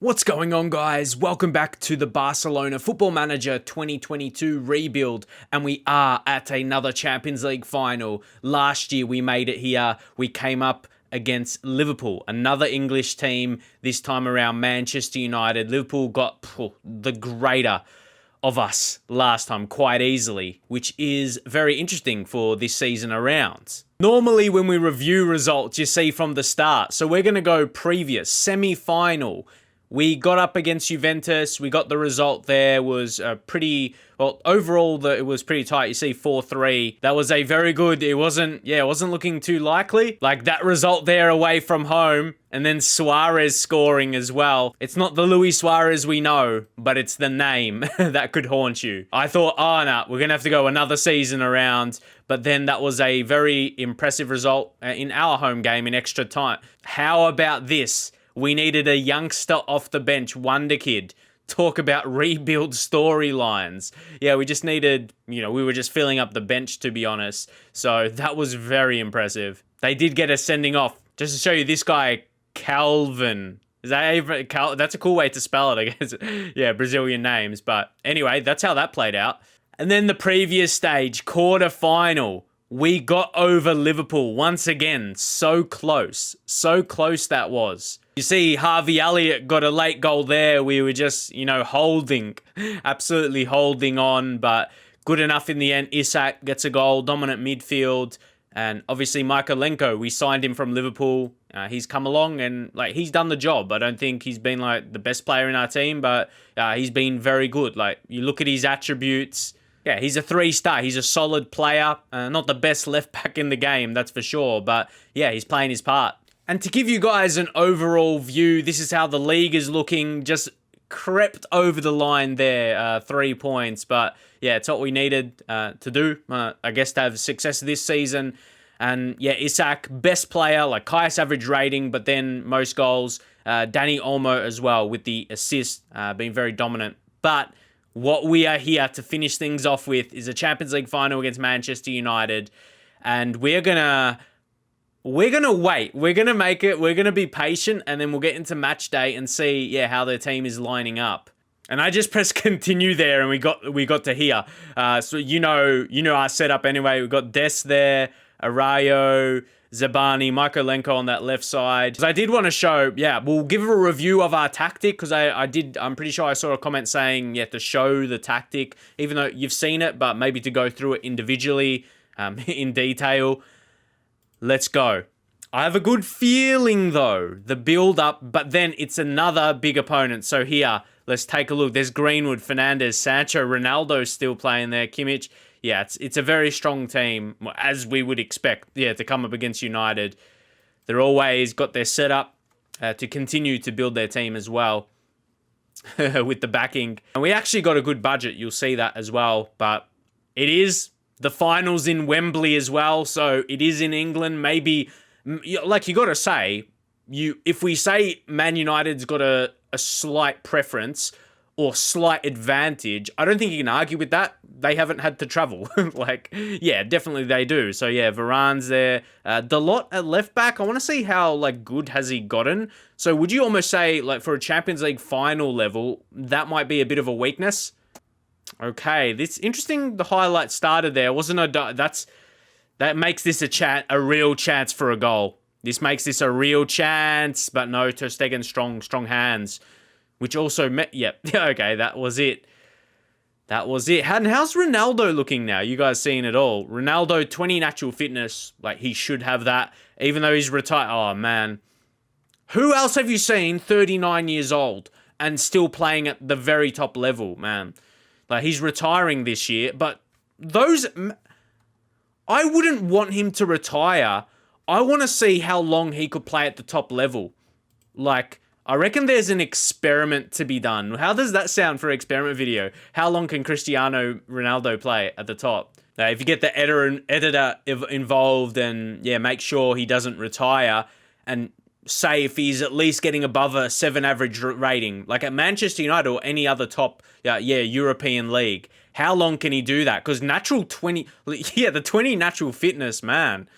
What's going on, guys? Welcome back to the Barcelona Football Manager 2022 Rebuild, and we are at another Champions League final. Last year we made it here. We came up against Liverpool, another English team, this time around Manchester United. Liverpool got the greater of us last time quite easily, which is very interesting for this season around. Normally when we review results, you see from the start. So we're going to go previous, semi-final. We got up against Juventus. We got the result there. Was pretty, well, overall, it was pretty tight. You see 4-3. That was a very good, it wasn't looking too likely. Like that result there away from home. And then Suarez scoring as well. It's not the Luis Suarez we know, but it's the name that could haunt you. I thought, oh no, we're going to have to go another season around. But then that was a very impressive result in our home game in extra time. How about this? We needed a youngster off the bench, wonder kid. Talk about rebuild storylines. Yeah, we just needed, we were just filling up the bench, to be honest. So that was very impressive. They did get us sending off. Just to show you this guy, Calvin. Is that that's a cool way to spell it, I guess. Yeah, Brazilian names. But anyway, that's how that played out. And then the previous stage, quarter-final. We got over Liverpool once again. So close. So close that was. You see, Harvey Elliott got a late goal there. We were just, holding. Absolutely holding on. But good enough in the end. Isak gets a goal. Dominant midfield. And obviously, Mykolenko, we signed him from Liverpool. He's come along and, he's done the job. I don't think he's been, the best player in our team. But he's been very good. You look at his attributes. Yeah, he's a 3-star. He's a solid player. Not the best left back in the game, that's for sure. But yeah, he's playing his part. And to give you guys an overall view, this is how the league is looking. Just crept over the line there, 3 points. But yeah, it's what we needed to do, I guess, to have success this season. And yeah, Isak, best player, highest average rating, but then most goals. Dani Olmo as well with the assist, being very dominant. But what we are here to finish things off with is a Champions League final against Manchester United. And we're going to wait. We're going to make it. We're going to be patient. And then we'll get into match day and see, how their team is lining up. And I just pressed continue there and we got to here. So you know our setup anyway. We've got Des there, Arayo, Zabani, Mykolenko on that left side. Because I did want to show, we'll give a review of our tactic because I'm pretty sure I saw a comment saying, to show the tactic, even though you've seen it, but maybe to go through it individually in detail. Let's go. I have a good feeling, though, the build-up, but then it's another big opponent. So here, let's take a look. There's Greenwood, Fernandes, Sancho, Ronaldo still playing there, Kimmich. Yeah, it's a very strong team, as we would expect, to come up against United. They're always got their setup to continue to build their team as well with the backing. And we actually got a good budget, you'll see that as well. But it is the finals in Wembley as well, so it is in England. Maybe, you got to say, if we say Man United's got a slight preference or slight advantage, I don't think you can argue with that. They haven't had to travel. Definitely they do. So yeah, Varane's there. Dalot at left back. I want to see how good has he gotten. So would you almost say for a Champions League final level, that might be a bit of a weakness? Okay, this interesting. The highlight started there. That makes this a real chance for a goal. This makes this a real chance, but no, Ter Stegen strong hands. Which also okay, that was it. And how's Ronaldo looking now? You guys seeing it all? Ronaldo, 20 natural fitness. He should have that. Even though he's retired. Oh, man. Who else have you seen 39 years old and still playing at the very top level, man? He's retiring this year. But I wouldn't want him to retire. I want to see how long he could play at the top level. I reckon there's an experiment to be done. How does that sound for an experiment video? How long can Cristiano Ronaldo play at the top? If you get the editor involved and, make sure he doesn't retire and say if he's at least getting above a 7 average rating, at Manchester United or any other top, European league, how long can he do that? Because the 20 natural fitness, man,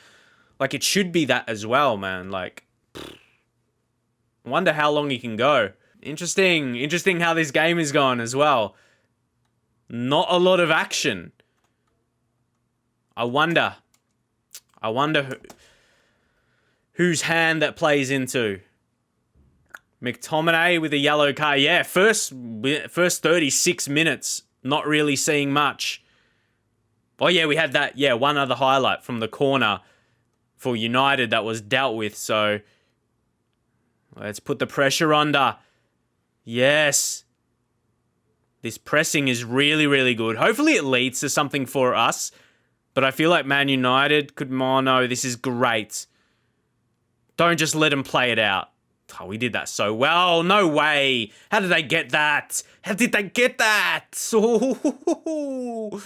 it should be that as well, man. I wonder how long he can go. Interesting. Interesting how this game is gone as well. Not a lot of action. I wonder whose hand that plays into. McTominay with a yellow card. Yeah, first 36 minutes, not really seeing much. Oh, yeah, we had that. Yeah, one other highlight from the corner for United that was dealt with. So let's put the pressure under. Yes. This pressing is really, really good. Hopefully it leads to something for us. But I feel like Man United could... Oh, no, this is great. Don't just let them play it out. Oh, we did that so well. No way. How did they get that? How did they get that? Oh,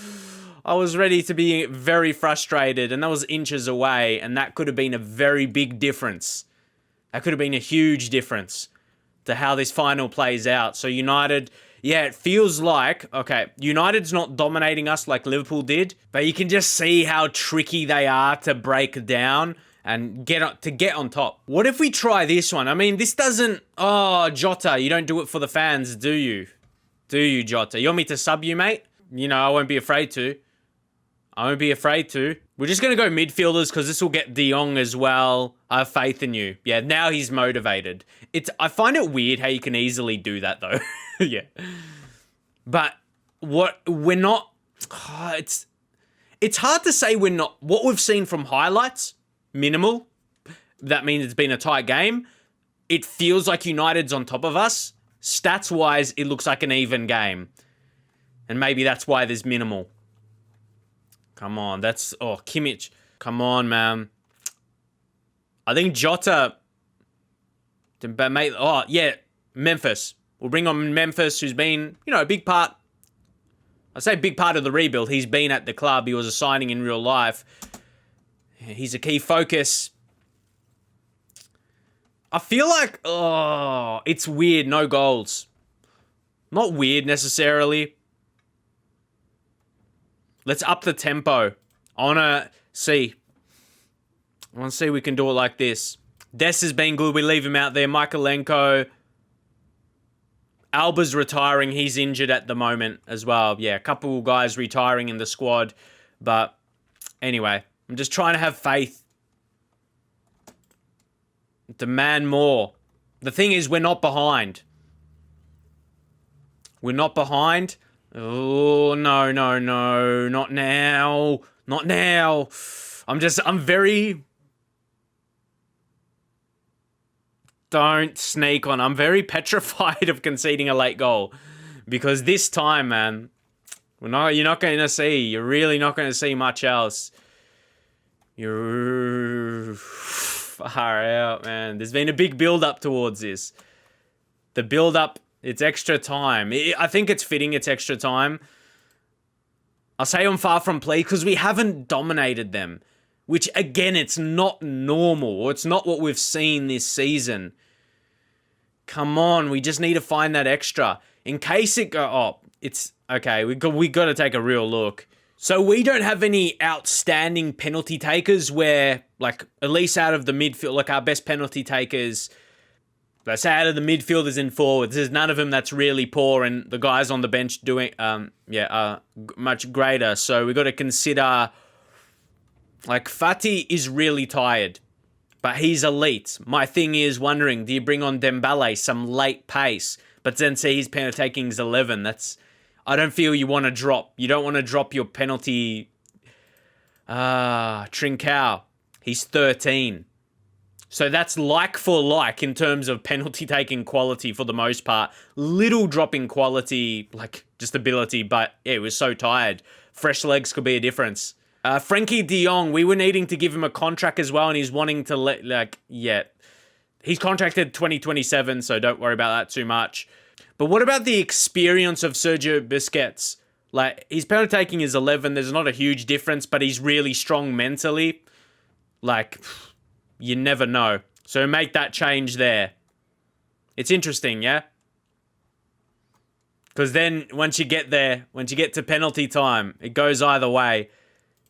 I was ready to be very frustrated, and that was inches away, and that could have been a very big difference. That could have been a huge difference to how this final plays out. So United, yeah, it feels like, okay, United's not dominating us like Liverpool did, but you can just see how tricky they are to break down and get on top. What if we try this one? I mean, this doesn't... Oh, Jota, you don't do it for the fans, do you? Do you, Jota? You want me to sub you, mate? You know, I won't be afraid to. I won't be afraid to. We're just going to go midfielders because this will get De Jong as well. I have faith in you. Yeah, now he's motivated. I find it weird how you can easily do that, though. Yeah. But we're not... Oh, it's hard to say we're not... What we've seen from highlights... Minimal. That means it's been a tight game. It feels like United's on top of us. Stats-wise, it looks like an even game. And maybe that's why there's minimal. Come on, that's... Oh, Kimmich. Come on, man. I think Jota... Oh, yeah, Memphis. We'll bring on Memphis, who's been, you know, a big part... I say big part of the rebuild. He's been at the club. He was a signing in real life. He's a key focus. I feel like, oh, it's weird. No goals. Not weird necessarily. Let's up the tempo. I want to see we can do it like this. Dest has been good. We leave him out there. Michaelenko. Alba's retiring. He's injured at the moment as well. Yeah, a couple guys retiring in the squad. But anyway... I'm just trying to have faith. Demand more. The thing is, we're not behind. We're not behind. Oh, no. Not now. Not now. I'm very... Don't sneak on. I'm very petrified of conceding a late goal. Because this time, man, you're not going to see. You're really not going to see much else. You're far out, man. There's been a big build-up towards this. The build-up, it's extra time. I think it's fitting it's extra time. I'll say I'm far from play because we haven't dominated them. Which, again, it's not normal. Or it's not what we've seen this season. Come on, we just need to find that extra. In case it go... Oh, it's... Okay, we got to take a real look. So we don't have any outstanding penalty takers where, like, at least out of the midfield, like our best penalty takers, let's say out of the midfielders and forwards, there's none of them that's really poor, and the guys on the bench doing, much greater. So we got to consider, like, Fati is really tired, but he's elite. My thing is wondering, do you bring on Dembele, some late pace, but then say his penalty taking is 11? That's... I don't feel you want to drop. You don't want to drop your penalty. Trincao. He's 13. So that's like for like in terms of penalty taking quality for the most part. Little drop in quality, like just ability, but yeah, he was so tired. Fresh legs could be a difference. Frankie de Jong, we were needing to give him a contract as well, and he's wanting to he's contracted 2027, so don't worry about that too much. But what about the experience of Sergio Busquets? Like, his penalty taking is 11. There's not a huge difference, but he's really strong mentally. Like, you never know. So make that change there. It's interesting, yeah? Because then once you get there, once you get to penalty time, it goes either way.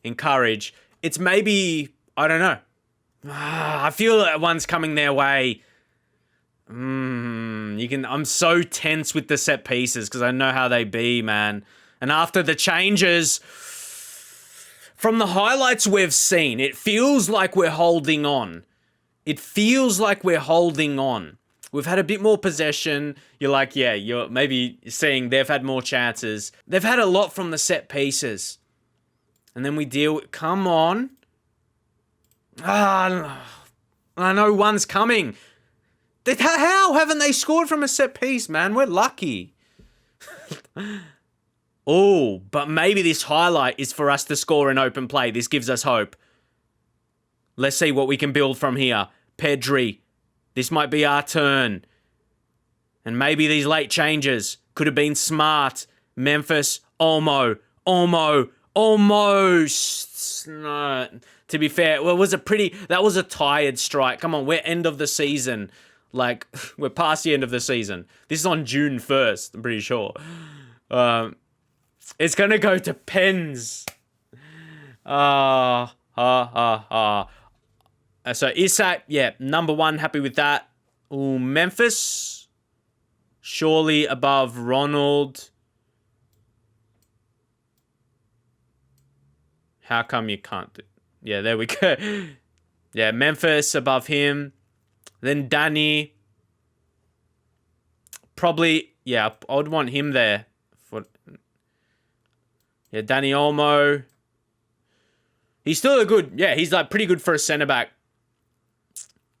Encourage. It's maybe, I don't know. I feel that one's coming their way. I'm so tense with the set pieces because I know how they be, man. And after the changes, from the highlights we've seen, it feels like we're holding on. It feels like we're holding on. We've had a bit more possession. You're like, yeah, you're maybe seeing they've had more chances. They've had a lot from the set pieces. And then we deal with, come on. I know one's coming. How haven't they scored from a set piece, man? We're lucky. Oh, but maybe this highlight is for us to score in open play. This gives us hope. Let's see what we can build from here. Pedri. This might be our turn. And maybe these late changes could have been smart. Memphis, almost. No. To be fair, well, that was a tired strike. Come on, we're end of the season. Like, we're past the end of the season. This is on June 1st, I'm pretty sure. It's going to go to pens. So Isak, yeah, number one, happy with that. Ooh, Memphis, surely above Ronald. How come you can't do? Yeah, there we go. Yeah, Memphis above him. Then Danny. Probably, yeah, I'd want him there. Yeah, Danny Olmo. He's still he's like pretty good for a centre-back.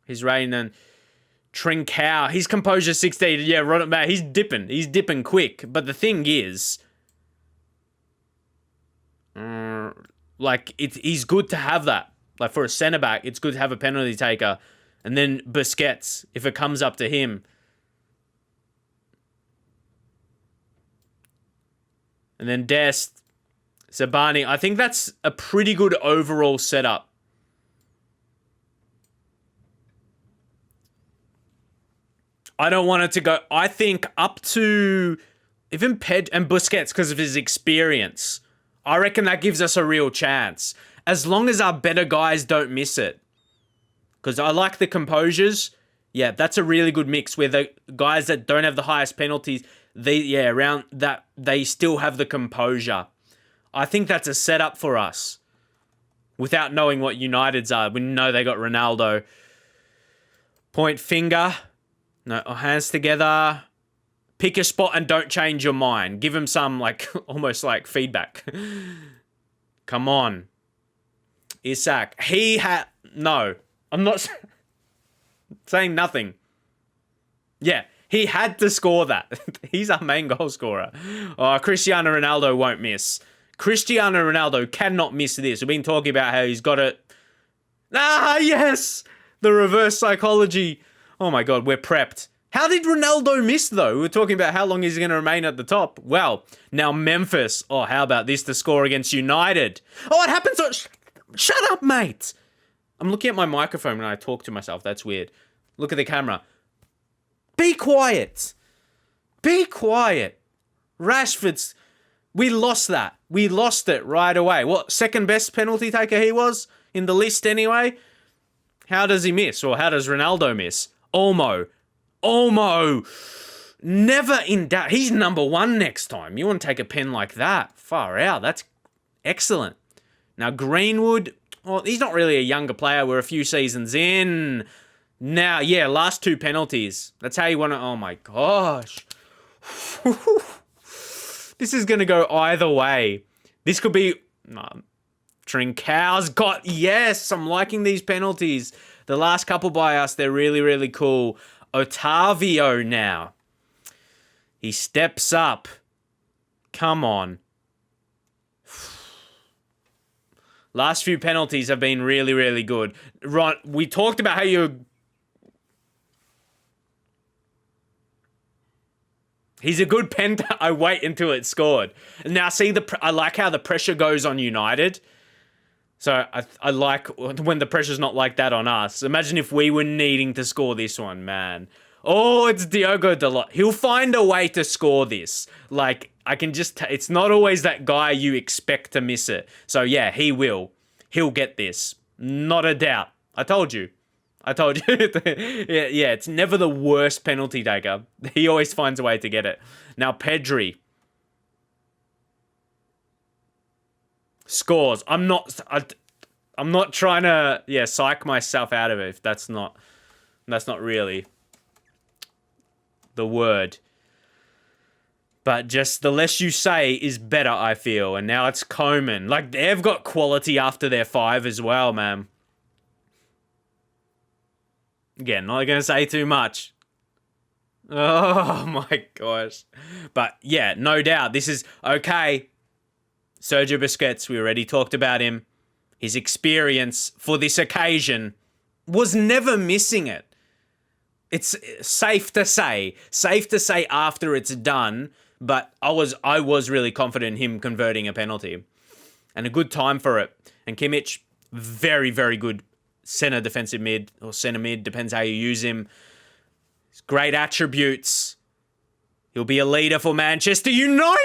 He's rating and Trincao. His composure 16. Yeah, Ronald, man, he's dipping. He's dipping quick. But the thing is, he's good to have that. Like for a centre-back, it's good to have a penalty taker. And then Busquets, if it comes up to him. And then Dest, Zabani. I think that's a pretty good overall setup. I don't want it to go, I think up to even Ped and Busquets because of his experience. I reckon that gives us a real chance. As long as our better guys don't miss it. Because I like the composures. Yeah, that's a really good mix where the guys that don't have the highest penalties, around that, they still have the composure. I think that's a setup for us. Without knowing what United's are. We know they got Ronaldo. Point finger. No, hands together. Pick a spot and don't change your mind. Give him some, almost like feedback. Come on. Isak. No. I'm not saying nothing. Yeah, he had to score that. He's our main goal scorer. Cristiano Ronaldo won't miss. Cristiano Ronaldo cannot miss this. We've been talking about how he's got it. Yes! The reverse psychology. Oh my God, we're prepped. How did Ronaldo miss though? We were talking about how long he's going to remain at the top. Well, now Memphis. Oh, how about this to score against United? Oh, it happens. Shut up, mate. I'm looking at my microphone when I talk to myself. That's weird. Look at the camera. Be quiet. Be quiet. Rashford's... We lost that. We lost it right away. What, second best penalty taker he was? In the list anyway? How does he miss? Or how does Ronaldo miss? Olmo. Never in doubt. He's number one next time. You want to take a pen like that? Far out. That's excellent. Now, Greenwood... Well, he's not really a younger player. We're a few seasons in. Now, yeah, last two penalties. That's how you want to... Oh, my gosh. This is going to go either way. This could be... Trincao's got... Yes, I'm liking these penalties. The last couple by us, they're really, really cool. Otavio now. He steps up. Come on. Last few penalties have been really, really good. Ron, we talked about how he's a good pen. I wait until it's scored. Now, see, I like how the pressure goes on United. So I like when the pressure's not like that on us. Imagine if we were needing to score this one, man. Oh, it's Diogo Dalot. He'll find a way to score this. I can just... It's not always that guy you expect to miss it. So, yeah, he will. He'll get this. Not a doubt. I told you. I told you. Yeah, it's never the worst penalty taker. He always finds a way to get it. Now, Pedri scores. I'm not trying to psych myself out of it if that's not really the word. But just the less you say is better, I feel. And now it's Coman. Like, they've got quality after their 5 as well, man. Again, not going to say too much. Oh, my gosh. But, yeah, no doubt. This is okay. Sergio Busquets, we already talked about him. His experience for this occasion was never missing it. It's safe to say after it's done, but I was really confident in him converting a penalty. And a good time for it. And Kimmich, very, very good center defensive mid, or center mid, depends how you use him. Great attributes. He'll be a leader for Manchester United.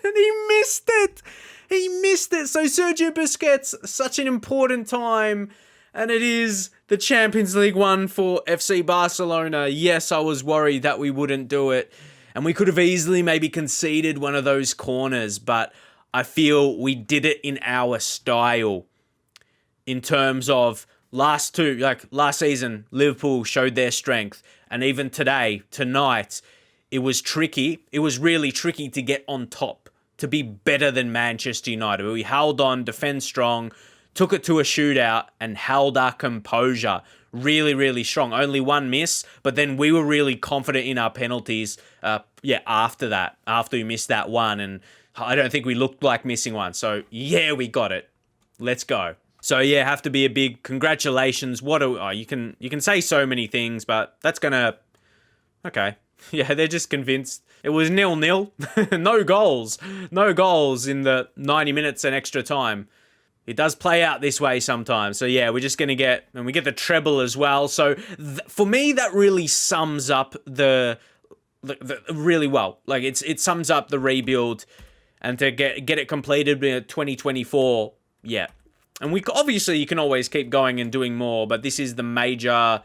And he missed it. So Sergio Busquets, such an important time. And it is the Champions League one for FC Barcelona. Yes, I was worried that we wouldn't do it. And we could have easily maybe conceded one of those corners. But I feel we did it in our style. In terms of last season, Liverpool showed their strength. And even tonight, it was tricky. It was really tricky to get on top, to be better than Manchester United. We held on, defend strong, took it to a shootout, and held our composure. Really, really strong. Only one miss, but then we were really confident in our penalties. After we missed that one, and I don't think we looked like missing one. So yeah, we got it. Let's go. So yeah, have to be a big congratulations. You can say so many things, but that's gonna okay. Yeah, they're just convinced. It was 0-0. No goals in the 90 minutes and extra time. It does play out this way sometimes. So yeah, we're just going to get the treble as well. So for me, that really sums up the really well. Like it sums up the rebuild, and to get it completed in 2024. Yeah. And you can always keep going and doing more, but this is the major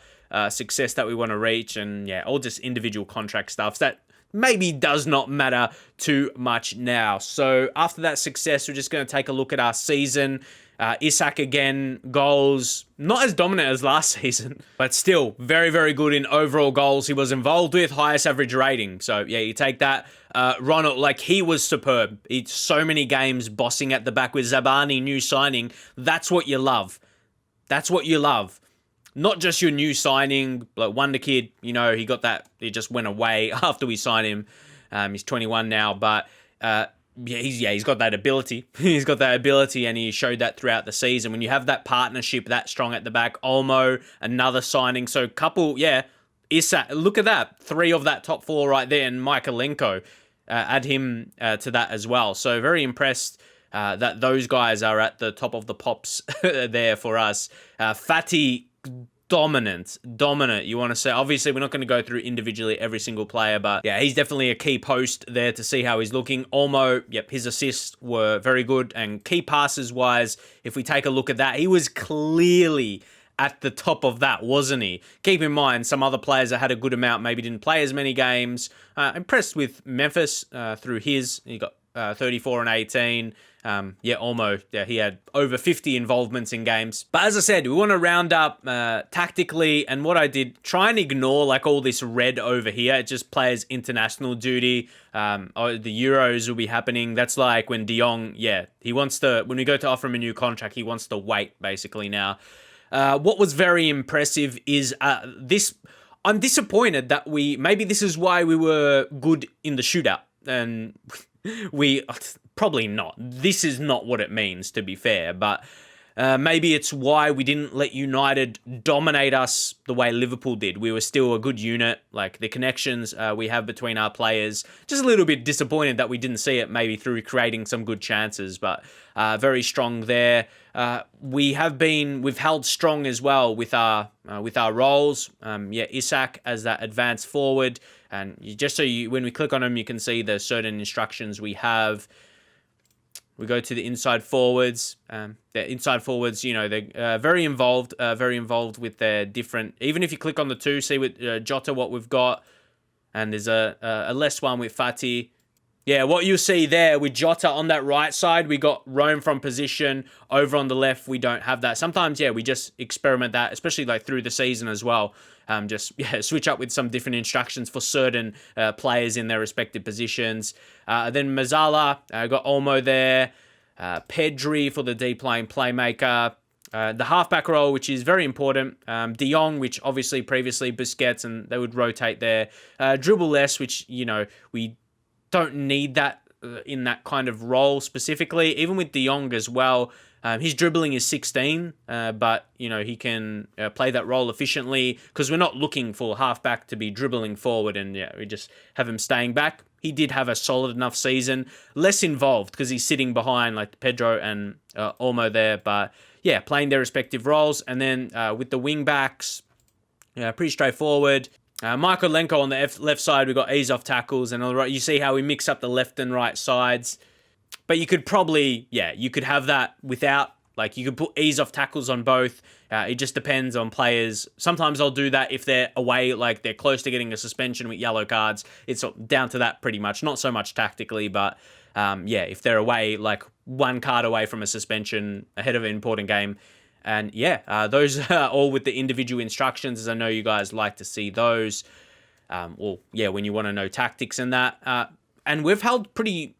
success that we want to reach. And yeah, all just individual contract stuff that maybe does not matter too much now. So after that success, we're just going to take a look at our season. Isak again, goals, not as dominant as last season, but still very, very good in overall goals he was involved with, highest average rating. So yeah, you take that. Ronald, he was superb. It's so many games bossing at the back with Zabani, new signing. That's what you love. Not just your new signing, like wonderkid, he got that. He just went away after we signed him. He's 21 now, but he's got that ability. He's got that ability, and he showed that throughout the season. When you have that partnership that strong at the back, Olmo, another signing. So Isak, look at that. 3 of that top 4 right there, and Michaelenko, add him to that as well. So very impressed that those guys are at the top of the pops there for us. Fati, dominant. You want to say, obviously, we're not going to go through individually every single player, but yeah, he's definitely a key post there to see how he's looking. Olmo, his assists were very good, and key passes wise, if we take a look at that, he was clearly at the top of that, wasn't he? Keep in mind, some other players that had a good amount maybe didn't play as many games. Impressed with Memphis through he got 34 and 18. Olmo, he had over 50 involvements in games. But as I said, we want to round up tactically, and what I did, try and ignore all this red over here. It just players international duty. The Euros will be happening. That's like when De Jong, he wants to, when we go to offer him a new contract, he wants to wait basically now. What was very impressive is this. I'm disappointed that maybe this is why we were good in the shootout, and we probably not. This is not what it means, to be fair, but maybe it's why we didn't let United dominate us the way Liverpool did. We were still a good unit, like the connections we have between our players. Just a little bit disappointed that we didn't see it maybe through creating some good chances, but very strong there. We've held strong as well with our roles. Isak as that advanced forward, and when we click on him, you can see the certain instructions we have. We go to the inside forwards. The inside forwards, they're very involved with their different. Even if you click on the two, see with Jota what we've got, and there's a less one with Fati. Yeah, what you see there with Jota on that right side, we got roam from position. Over on the left, we don't have that. Sometimes, we just experiment that, especially like through the season as well. Switch up with some different instructions for certain players in their respective positions. Then Mazzala, got Olmo there. Pedri for the deep lane playmaker. The halfback role, which is very important. De Jong, which obviously previously Busquets, and they would rotate there. Dribble less, which, we don't need that in that kind of role specifically. Even with De Jong as well, his dribbling is 16, but, he can play that role efficiently because we're not looking for halfback to be dribbling forward, and we just have him staying back. He did have a solid enough season, less involved because he's sitting behind like Pedro and Olmo there, but playing their respective roles. And then with the wing backs, pretty straightforward. Michael Lenko on the left side, we've got ease off tackles, and on the right, you see how we mix up the left and right sides. But you could probably, you could have that without, like, you could put ease off tackles on both. It just depends on players. Sometimes I'll do that if they're away, like they're close to getting a suspension with yellow cards. It's down to that pretty much. Not so much tactically, but if they're away, like one card away from a suspension ahead of an important game. And those are all with the individual instructions, as I know you guys like to see those. When you want to know tactics and that. And we've held pretty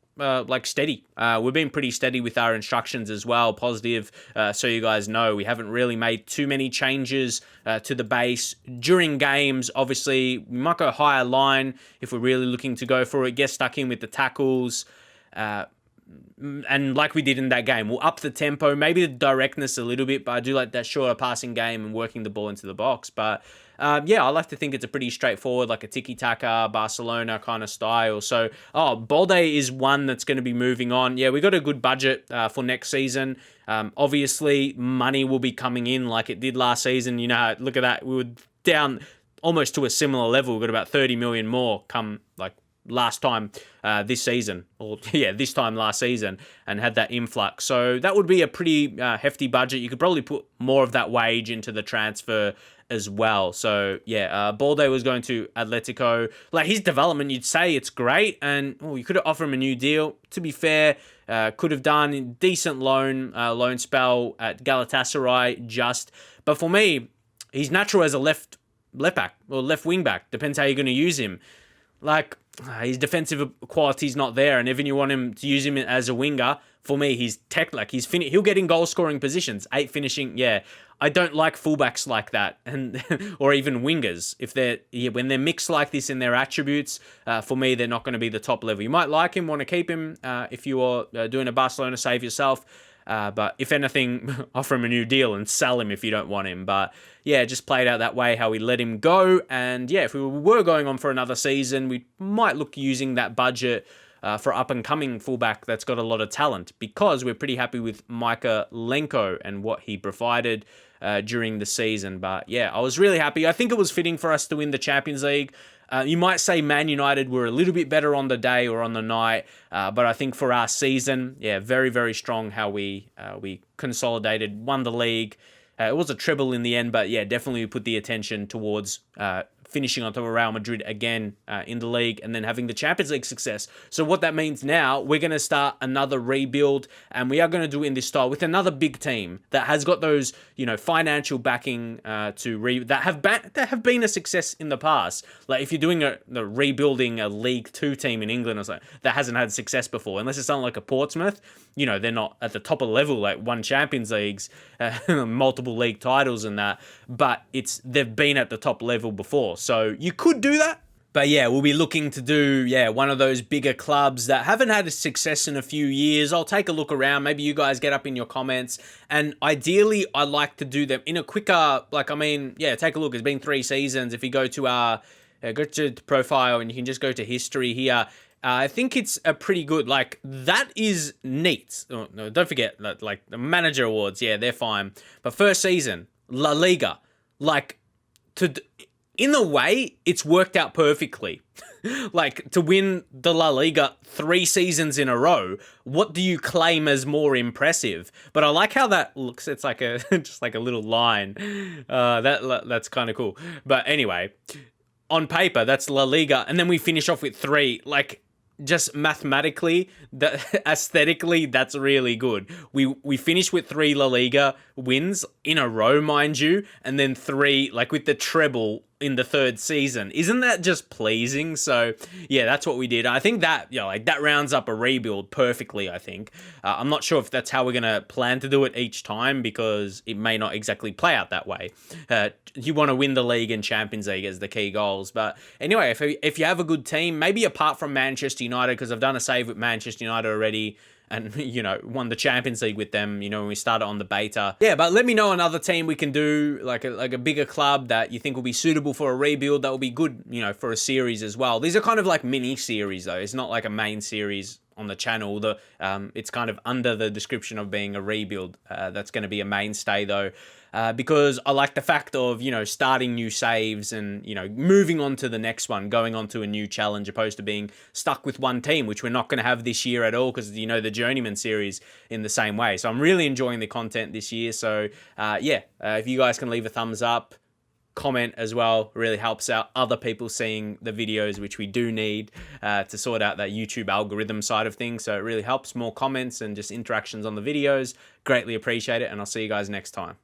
steady. We've been pretty steady with our instructions as well, positive. So you guys know we haven't really made too many changes to the base. During games, obviously, we might go higher line if we're really looking to go for it, get stuck in with the tackles. And like we did in that game, we'll up the tempo, maybe the directness a little bit, but I do like that shorter passing game and working the ball into the box. But I like to think it's a pretty straightforward, like a tiki-taka, Barcelona kind of style. So, Balde is one that's going to be moving on. Yeah, we got a good budget for next season. Obviously, money will be coming in like it did last season. Look at that. We were down almost to a similar level. We got about 30 million more come last time this season, this time last season, and had that influx. So that would be a pretty hefty budget. You could probably put more of that wage into the transfer as well. So Balde was going to Atletico. Like his development, you'd say it's great, and you could have offered him a new deal. To be fair, could have done a decent loan spell at Galatasaray but for me, he's natural as a left back or left wing back. Depends how you're going to use him. Like, his defensive quality's not there, and even you want him to use him as a winger, for me, he's he'll get in goal-scoring positions, 8 finishing, I don't like fullbacks like that, and or even wingers. When they're mixed like this in their attributes, for me, they're not going to be the top level. You might like him, want to keep him if you are doing a Barcelona save yourself, but if anything, offer him a new deal and sell him if you don't want him. But just played out that way, how we let him go. And if we were going on for another season, we might look using that budget for up-and-coming fullback that's got a lot of talent, because we're pretty happy with Micah Lenko and what he provided during the season. But I was really happy. I think it was fitting for us to win the Champions League. You might say Man United were a little bit better on the day or on the night, but I think for our season, very, very strong how we consolidated, won the league. It was a treble in the end, but definitely we put the attention towards finishing on top of Real Madrid again in the league, and then having the Champions League success. So what that means now, we're going to start another rebuild, and we are going to do it in this style with another big team that has got those, financial backing that have been a success in the past. Like if you're doing rebuilding a League 2 team in England or something that hasn't had success before, unless it's something like a Portsmouth, they're not at the top of the level, like won Champions Leagues, multiple league titles and that, but they've been at the top level before. So you could do that. But we'll be looking to do, one of those bigger clubs that haven't had a success in a few years. I'll take a look around. Maybe you guys get up in your comments. And ideally, I like to do them in a quicker, take a look. It's been 3 seasons. If you go to go to the profile and you can just go to history here, I think it's a pretty good, that is neat. Oh, no, don't forget, the manager awards, they're fine. But first season, La Liga, in a way, it's worked out perfectly. Like, to win the La Liga 3 seasons in a row, what do you claim as more impressive? But I like how that looks. It's like a just like a little line. That's kind of cool. But anyway, on paper, that's La Liga, and then we finish off with 3. Like, just mathematically, aesthetically, that's really good. We finished with 3 La Liga wins in a row, mind you, and then 3, like, with the treble in the 3rd season. Isn't that just pleasing? So yeah, that's what we did. I think that, like, that rounds up a rebuild perfectly, I think. I'm not sure if that's how we're going to plan to do it each time, because it may not exactly play out that way. You want to win the league and Champions League as the key goals. But anyway, if you have a good team, maybe apart from Manchester United, because I've done a save with Manchester United already, and, won the Champions League with them, when we started on the beta. Yeah, but let me know another team we can do, like a bigger club that you think will be suitable for a rebuild, that will be good, for a series as well. These are kind of like mini series, though. It's not like a main series on the channel. It's kind of under the description of being a rebuild. That's going to be a mainstay, though. Because I like the fact of, starting new saves and, moving on to the next one, going on to a new challenge, opposed to being stuck with one team, which we're not going to have this year at all, because, the Journeyman series in the same way. So I'm really enjoying the content this year. So, if you guys can leave a thumbs up, comment as well, really helps out other people seeing the videos, which we do need to sort out that YouTube algorithm side of things. So it really helps. More comments and just interactions on the videos. Greatly appreciate it. And I'll see you guys next time.